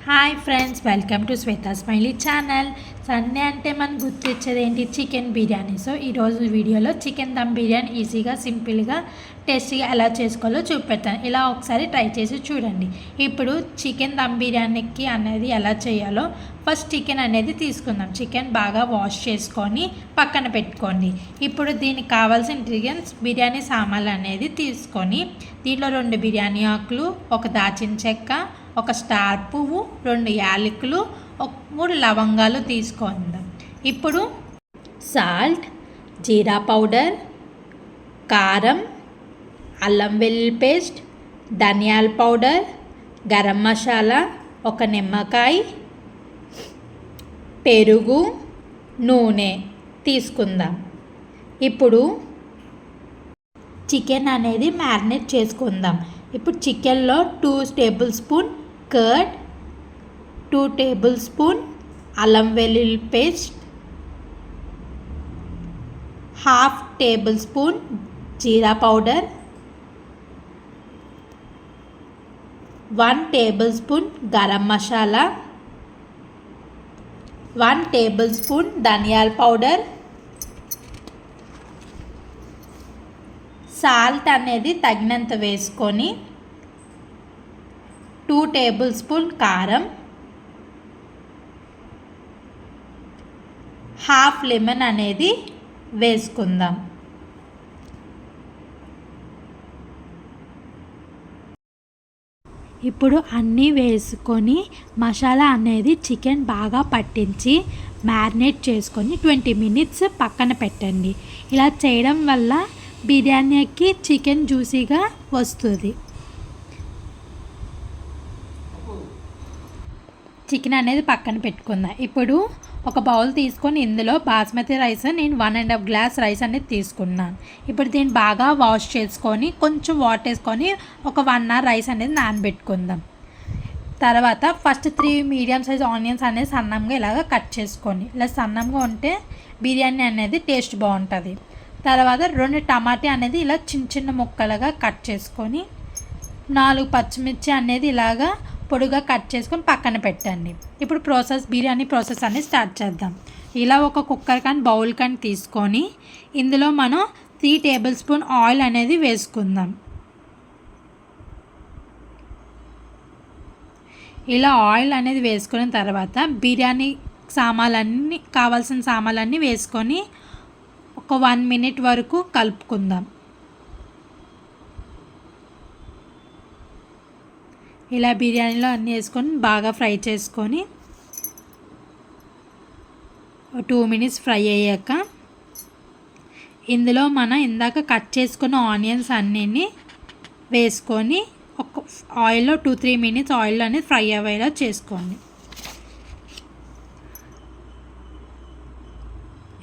Hi friends, welcome to Shweta smiley channel. Sunday అంటే మనం గుర్తొచ్చేది ఏంటి? చికెన్ బిర్యానీ. సో ఈరోజు వీడియోలో చికెన్ దమ్ బిర్యానీ ఈజీగా, సింపుల్గా, టేస్టీగా ఎలా చేసుకోవాలో చూపెడతాను. ఇలా ఒకసారి ట్రై చేసి చూడండి. ఇప్పుడు చికెన్ దమ్ బిర్యానీకి అనేది ఎలా చేయాలో ఫస్ట్ చికెన్ అనేది తీసుకుందాం. చికెన్ బాగా వాష్ చేసుకొని పక్కన పెట్టుకోండి. ఇప్పుడు దీనికి కావాల్సిన ఇంగ్రీడియంట్స్ బిర్యానీ సామాన్లు అనేది తీసుకొని దీంట్లో 2 బిర్యానీ ఆకులు, ఒక దాచిన చెక్క, ఒక స్టార్ పువ్వు, 2 యాలకులు, 3 లవంగాలు తీసుకుందాం. ఇప్పుడు సాల్ట్, జీరా పౌడర్, కారం, అల్లం వెల్లుల్లి పేస్ట్, ధనియాల పౌడర్, గరం మసాలా, ఒక నిమ్మకాయ, పెరుగు, నూనె తీసుకుందాం. ఇప్పుడు చికెన్ అనేది మ్యారినేట్ చేసుకుందాం. ఇప్పుడు చికెన్లో 2 table spoon curd, 2 table spoon అల్లం వెల్లుల్లి పేస్ట్, 1/2 టేబుల్ స్పూన్ జీరా powder, 1 table spoon garam masala, 1 table spoon ధనియాల పౌడర్, సాల్ట్ అనేది తగినంత వేసుకొని 2 టేబుల్ స్పూన్ కారం, 1/2 లెమన్ అనేది వేసుకుందాం. ఇప్పుడు అన్నీ వేసుకొని మసాలా అనేది చికెన్ బాగా పట్టించి మ్యారినేట్ చేసుకొని 20 మినిట్స్ పక్కన పెట్టండి. ఇలా చేయడం వల్ల బిర్యానీకి చికెన్ జ్యూసీగా వస్తుంది. చికెన్ అనేది పక్కన పెట్టుకుందాం. ఇప్పుడు ఒక బౌల్ తీసుకొని ఇందులో బాస్మతి రైస్ నేను 1.5 గ్లాస్ రైస్ అనేది తీసుకున్నాను. ఇప్పుడు దీన్ని బాగా వాష్ చేసుకొని కొంచెం వాటర్ వేసుకొని ఒక 1 అవర్ రైస్ అనేది నానబెట్టుకుందాం. తర్వాత ఫస్ట్ 3 మీడియం సైజ్ ఆనియన్స్ అనేది సన్నంగా ఇలాగ కట్ చేసుకొని, ఇలా సన్నంగా ఉంటే బిర్యానీ అనేది టేస్ట్ బాగుంటుంది. తర్వాత 2 టమాటా అనేది ఇలా చిన్న చిన్న ముక్కలుగా కట్ చేసుకొని, 4 పచ్చిమిర్చి అనేది ఇలాగా పొడిగా కట్ చేసుకొని పక్కన పెట్టండి. ఇప్పుడు బిర్యానీ ప్రాసెస్ అనేది స్టార్ట్ చేద్దాం. ఇలా ఒక కుక్కర్ కానీ బౌల్ కానీ తీసుకొని ఇందులో మనం 3 టేబుల్ స్పూన్ ఆయిల్ అనేది వేసుకుందాం. ఇలా ఆయిల్ అనేది వేసుకున్న తర్వాత బిర్యానీ కావాల్సిన సామాన్లన్నీ వేసుకొని ఒక 1 మినిట్ వరకు కలుపుకుందాం. ఇలా బిర్యానీలో అన్నీ వేసుకొని బాగా ఫ్రై చేసుకొని 2 మినిట్స్ ఫ్రై అయ్యాక ఇందులో మనం ఇందాక కట్ చేసుకున్న ఆనియన్స్ అన్నీ వేసుకొని ఒక ఆయిల్లో 2-3 మినిట్స్ ఆయిల్ అనేది ఫ్రై అయ్యేలా చేసుకోండి.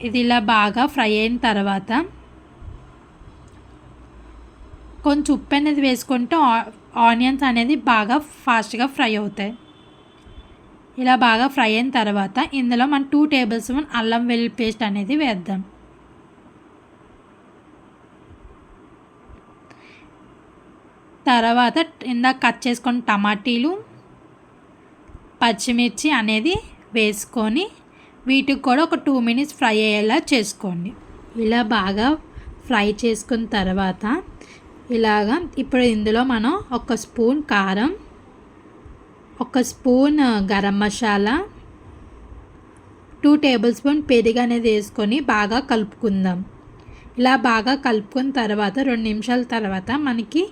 ఇది ఇలా బాగా ఫ్రై అయిన తర్వాత కొంచెం ఉప్పు అనేది వేసుకుంటే ఆనియన్స్ అనేది బాగా ఫాస్ట్గా ఫ్రై అవుతాయి. ఇలా బాగా ఫ్రై అయిన తర్వాత ఇందులో మనం 2 టేబుల్ స్పూన్ అల్లం వెల్లుల్లి పేస్ట్ అనేది వేద్దాం. తర్వాత ఇందాక కట్ చేసుకున్న టమాటీలు, పచ్చిమిర్చి అనేది వేసుకొని వీటికి కూడా ఒక 2 మినిట్స్ ఫ్రై అయ్యేలా చేసుకోండి. ఇలా బాగా ఫ్రై చేసుకున్న తర్వాత ఇప్పుడు ఇందులో మనం 1 స్పూన్ కారం, 1 spoon garam masala, 2 table spoon పెరుగు అనేది వేసుకొని బాగా కలుపుకుందాం. ఇలా బాగా కలుపుకున్న తర్వాత 2 నిమిషాల తర్వాత మనకి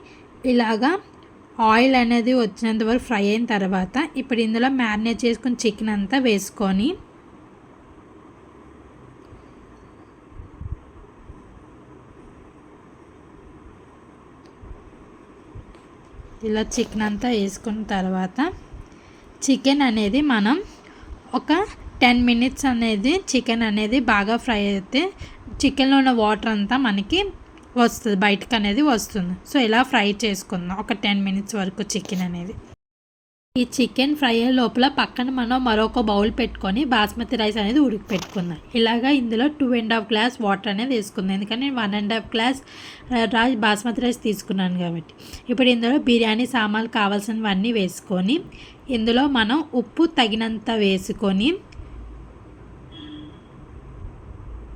ఇలాగా ఆయిల్ అనేది వచ్చినంత వరకు ఫ్రై అయిన తర్వాత ఇప్పుడు ఇందులో మ్యారినేట్ చేసుకుని చికెన్ అంతా వేసుకొని ఇలా చికెన్ అంతా వేసుకున్న తర్వాత చికెన్ అనేది మనం ఒక 10 మినిట్స్ అనేది చికెన్ అనేది బాగా ఫ్రై అయితే చికెన్లో ఉన్న వాటర్ అంతా మనకి వస్తుంది, బయటకు అనేది వస్తుంది. సో ఇలా ఫ్రై చేసుకుందాం ఒక 10 మినిట్స్ వరకు చికెన్ అనేది. ఈ చికెన్ ఫ్రై లోపల పక్కన మనం మరొక బౌల్ పెట్టుకొని బాస్మతి రైస్ అనేది ఉడికి పెట్టుకుందాం. ఇలాగా ఇందులో 2.5 గ్లాస్ వాటర్ అనేది వేసుకుందాం, ఎందుకంటే నేను 1.5 గ్లాస్ బాస్మతి రైస్ తీసుకున్నాను కాబట్టి. ఇప్పుడు ఇందులో బిర్యానీ సామాన్లు కావాల్సినవన్నీ వేసుకొని ఇందులో మనం ఉప్పు తగినంత వేసుకొని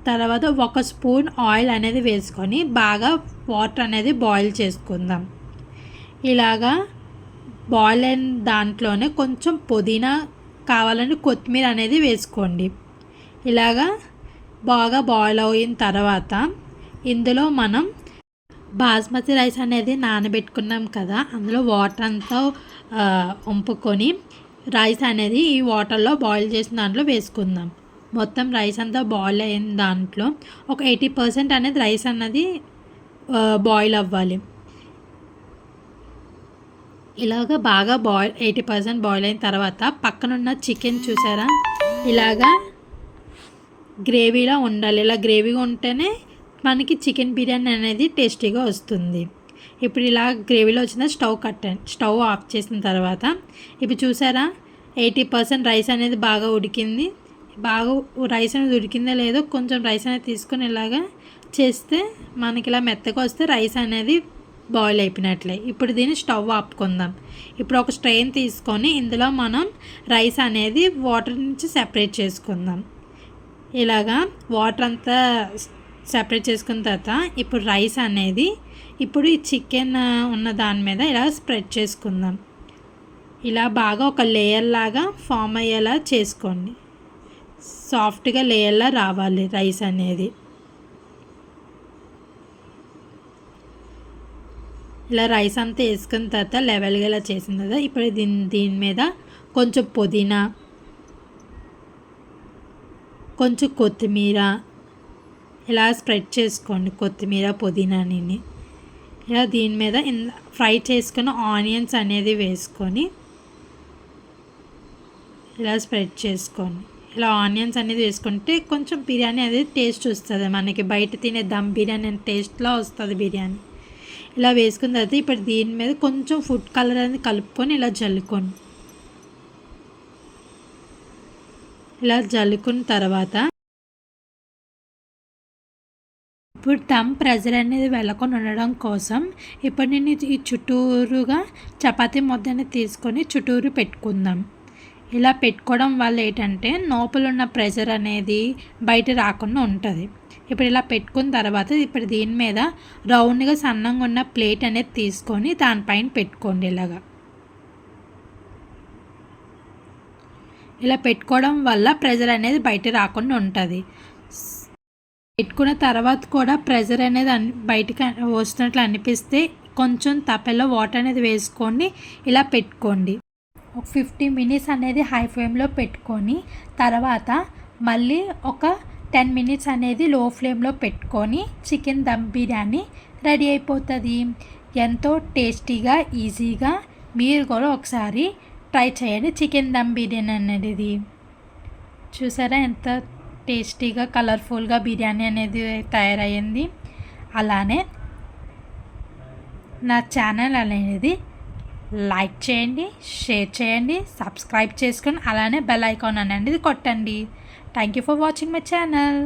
తర్వాత 1 స్పూన్ ఆయిల్ అనేది వేసుకొని బాగా వాటర్ అనేది బాయిల్ చేసుకుందాం. ఇలాగా బాయిల్ అయిన దాంట్లోనే కొంచెం పుదీనా కావాలని కొత్తిమీర అనేది వేసుకోండి. ఇలాగా బాగా బాయిల్ అయిన తర్వాత ఇందులో మనం బాస్మతి రైస్ అనేది నానబెట్టుకున్నాం కదా, అందులో వాటర్ అంతా వంపుకొని రైస్ అనేది ఈ వాటర్లో బాయిల్ చేసిన దాంట్లో వేసుకుందాం. మొత్తం రైస్ అంతా బాయిల్ అయిన దాంట్లో ఒక 80% అనేది రైస్ అన్నది బాయిల్ అవ్వాలి. ఇలాగ బాగా 80% బాయిల్ అయిన తర్వాత పక్కనున్న చికెన్ చూసారా, ఇలాగా గ్రేవీలా ఉండాలి. ఇలా గ్రేవీగా ఉంటేనే మనకి చికెన్ బిర్యానీ అనేది టేస్టీగా వస్తుంది. ఇప్పుడు ఇలా గ్రేవీలో వచ్చిన స్టవ్ ఆఫ్ చేసిన తర్వాత ఇప్పుడు చూసారా 80% రైస్ అనేది బాగా ఉడికింది. బాగా రైస్ అనేది ఉడికిందో లేదో కొంచెం రైస్ అనేది తీసుకొని ఇలాగా చేస్తే మనకి ఇలా మెత్తగా వస్తే రైస్ అనేది బాయిల్ అయిపోయినట్లే. ఇప్పుడు దీన్ని స్టవ్ ఆపుకుందాం. ఇప్పుడు ఒక స్ట్రెయిన్ తీసుకొని ఇందులో మనం రైస్ అనేది వాటర్ నుంచి సెపరేట్ చేసుకుందాం. ఇలాగా వాటర్ అంతా సెపరేట్ చేసుకున్న తర్వాత ఇప్పుడు రైస్ అనేది ఇప్పుడు ఈ చికెన్ ఉన్న దాని మీద ఇలా స్ప్రెడ్ చేసుకుందాం. ఇలా బాగా ఒక లేయర్ లాగా ఫామ్ అయ్యేలా చేసుకోండి. సాఫ్ట్గా లేయర్లా రావాలి రైస్ అనేది. ఇలా రైస్ అంతా వేసుకున్న తర్వాత లెవెల్గా ఇలా చేసిన తర్వాత ఇప్పుడు దీని మీద కొంచెం పుదీనా, కొంచెం కొత్తిమీర ఇలా స్ప్రెడ్ చేసుకోండి. కొత్తిమీర పుదీనాని ఇలా దీని మీద ఫ్రై చేసుకున్న ఆనియన్స్ అనేది వేసుకొని ఇలా స్ప్రెడ్ చేసుకోండి. ఇలా ఆనియన్స్ అనేది వేసుకుంటే కొంచెం బిర్యానీ అనేది టేస్ట్ వస్తుంది, మనకి బయట తినే దమ్ బిర్యానీ టేస్ట్లో వస్తుంది బిర్యానీ. ఇలా వేసుకున్న తర్వాత ఇప్పుడు దీని మీద కొంచెం ఫుడ్ కలర్ అనేది కలుపుకొని ఇలా జల్లుకోండి. ఇలా జల్లుకున్న తర్వాత ఇప్పుడు దమ్ ప్రెజర్ అనేది వెళ్ళకుండా ఉండడం కోసం ఇప్పుడు నేను ఈ చుట్టూరుగా చపాతీ ముద్దని తీసుకొని చుట్టూరు పెట్టుకుందాం. ఇలా పెట్టుకోవడం వల్ల ఏంటంటే లోపల ఉన్న ప్రెషర్ అనేది బయట రాకుండా ఉంటుంది. ఇప్పుడు ఇలా పెట్టుకున్న తర్వాత ఇప్పుడు దీని మీద రౌండ్గా సన్నంగా ఉన్న ప్లేట్ అనేది తీసుకొని దానిపైన పెట్టుకోండి. ఇలా పెట్టుకోవడం వల్ల ప్రెషర్ అనేది బయట రాకుండా ఉంటుంది. పెట్టుకున్న తర్వాత కూడా ప్రెషర్ అనేది బయటకు వస్తున్నట్లు అనిపిస్తే కొంచెం తపెల్లో వాటర్ అనేది వేసుకొని ఇలా పెట్టుకోండి. ఒక 50 మినిట్స్ అనేది హై ఫ్లేమ్లో పెట్టుకొని తర్వాత మళ్ళీ ఒక 10 మినిట్స్ అనేది లో ఫ్లేమ్లో పెట్టుకొని చికెన్ దమ్ బిర్యానీ రెడీ అయిపోతుంది. ఎంతో టేస్టీగా ఈజీగా మీరు కూడా ఒకసారి ట్రై చేయండి. చికెన్ దమ్ బిర్యానీ అనేది చూసారా ఎంత టేస్టీగా కలర్ఫుల్గా బిర్యానీ అనేది తయారయ్యింది. అలానే నా ఛానల్ అనేది లైక్ చేయండి, షేర్ చేయండి, సబ్స్క్రైబ్ చేసుకొని అలానే బెల్ ఐకాన్ అనేది కొట్టండి. Thank you for watching my channel.